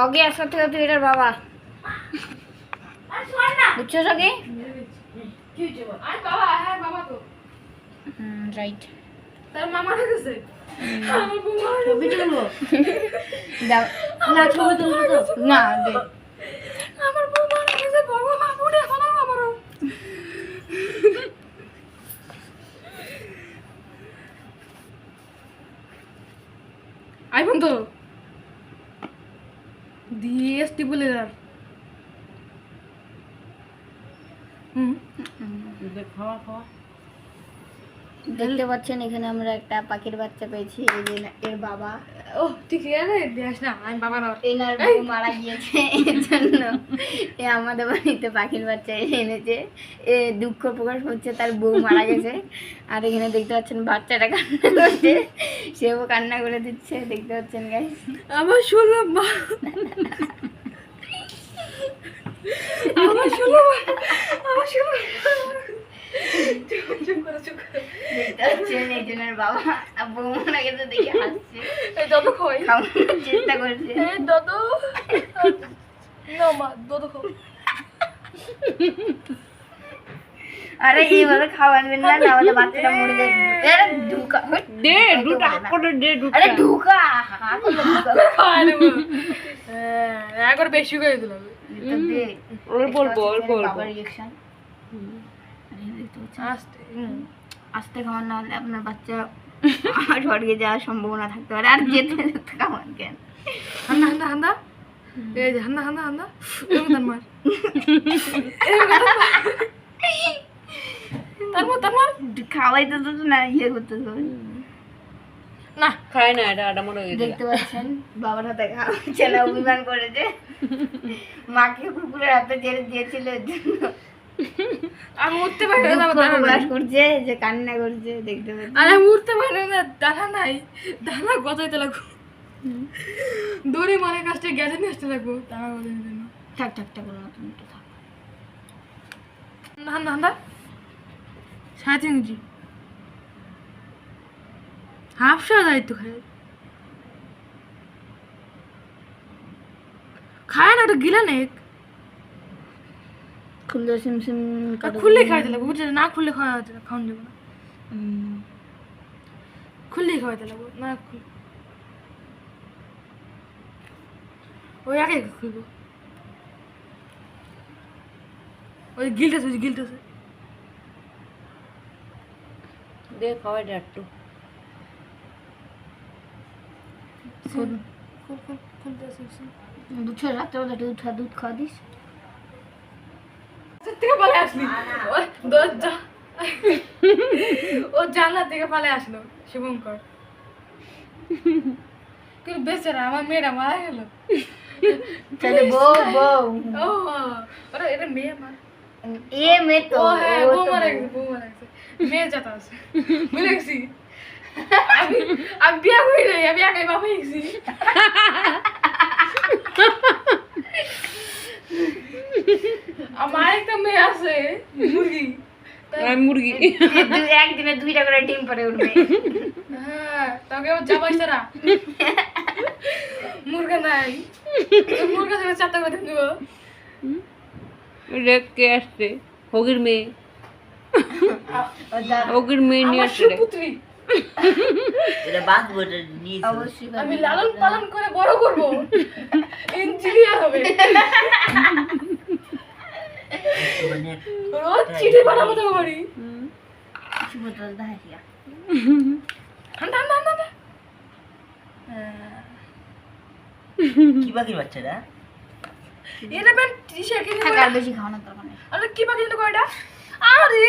অগে আসার থেকে তুই এটার বাবা বুঝছো সঙ্গে রাইট তার মামা গেছে ছবি তুলবো না ছবি তুলবো তো না দে আমার বউ মারা গেছে ভগবান উঠে ফেলা আমারও আইফোন তো ডিএসটি বলে আর খাওয়া খাওয়া দেখতে পাচ্ছেন এখানে আমরা একটা পাখির বাচ্চা পেয়েছি এই যে এর বাবা ও ঠিক আছে দেখ না আমি বাবা না এনার বউ মারা গিয়েছে এর জন্য এ আমাদের বাড়িতে পাখির বাচ্চা এনেছে এ দুঃখ প্রকাশ হচ্ছে তার বউ মারা গেছে আর এখানে দেখতে পাচ্ছেন বাচ্চাটা কান্না করছে সেও কান্না করে দিচ্ছে দেখতে পাচ্ছেন গাইস আমার শুনলাম দেখতে পাচ্ছেন একজনের বাবা বউ মারা গেছে দেখে হাসছে যত খাওয়াই খাওয়ানোর চেষ্টা করছে দদো না মা দদো খাও আরে এইভাবে খাওয়াবেন না আমাদের বাচ্চাটা মরে যাবে আরে ঢুকা দে দুটা করে দে দুটা আরে ঢুকা হা করে ঢুকা খাওয়া নেব একবার বেশি করে দিলাম অল্প বাবার রিঅ্যাকশন আস্তে আস্তে খাওয়ান না হলে আপনার বাচ্চা স্বর্গে যাওয়ার সম্ভাবনা থাকতে পারে আর যেতে যেতে খাওয়ান কেন হান্দা হান্দা হান্দা এই যে হান্দা হান্দা হান্দা এরকম মার তারপর খাওয়াইতে তো না ইয়ে করতে হবে না খায় না এটা আটা মনে দেখতে পাচ্ছেন বাবার হাতে খাওয়াচ্ছে না অভিমান করেছে মাকে কুকুরের হাতে ছেড়ে দিয়েছিল এর জন্য আমি উঠতে পারি না প্রকাশ করছে যে কান্না করছে দেখতে পাচ্ছি আরে উঠতে পারি না দানা নাই দানা গজাইতে লাগবো দড়ি মানে কাজটা গেছে নিয়ে আসতে লাগবো দানা গজানোর জন্য থাক থাক থাক না তুমি একটু থাক হান্দা হান্দা 3.5 ইঞ্চি হাফশা যায় তো খায় না ওটা গিলা নেই খুললে সিমসিম খুললে খাইতে লাগবে বুঝলে না খুললে খাওয়া যাবে না খাওয়ান যাবে না খুললেই খাওয়াইতে লাগবে না খুলে ওই আগে খুলবো ওই গিলতেছে দে খাওয়াই দে একটু দুধ রাত্রেবেলা দুধ খাওয়া দিস থেকে পালে আসলি ও জানলা থেকে পালে আসলো শুভঙ্কর কিন্তু বেচারা আমার মেয়েরা মারা গেল তাহলে বউ ও আরে এটা মেয়ে মার এ মেয়ে তো ও হ্যাঁ বউ মারা গেছে মেয়ে যাতা আছে বুঝে গেছি আমি বিয়া করি নাই আমি একাই বাবা গেছি আমার একটা মেয়ে আছে মুরগি একদিনে 2টা করে ডিম পরে উঠবে হ্যাঁ তোকে ও যাবাই সারা মুরগা নাই মুরগা থেকে 4টা করে দিব রেখে আসছে হগির মেয়ে হগির মেয়ে নিয়ে আসছে পুত্রী এটা বাঁধবো নিয়ে অবশ্যই আমি লালন পালন করে বড় করব ইঞ্জিনিয়ার হবে মানে রোজ চিঠি পাঠাবো তো বাড়ি সুভদ্রা দাহিয়া ঠান্ডা ঠান্ডা ঠান্ডা কি বাকি বাচ্চারা এটা বেন টি-শার্ট কিনে থাক আর বেশি খাওয়ানোর দরকার নেই আরে কি বাকি কয়টা আরে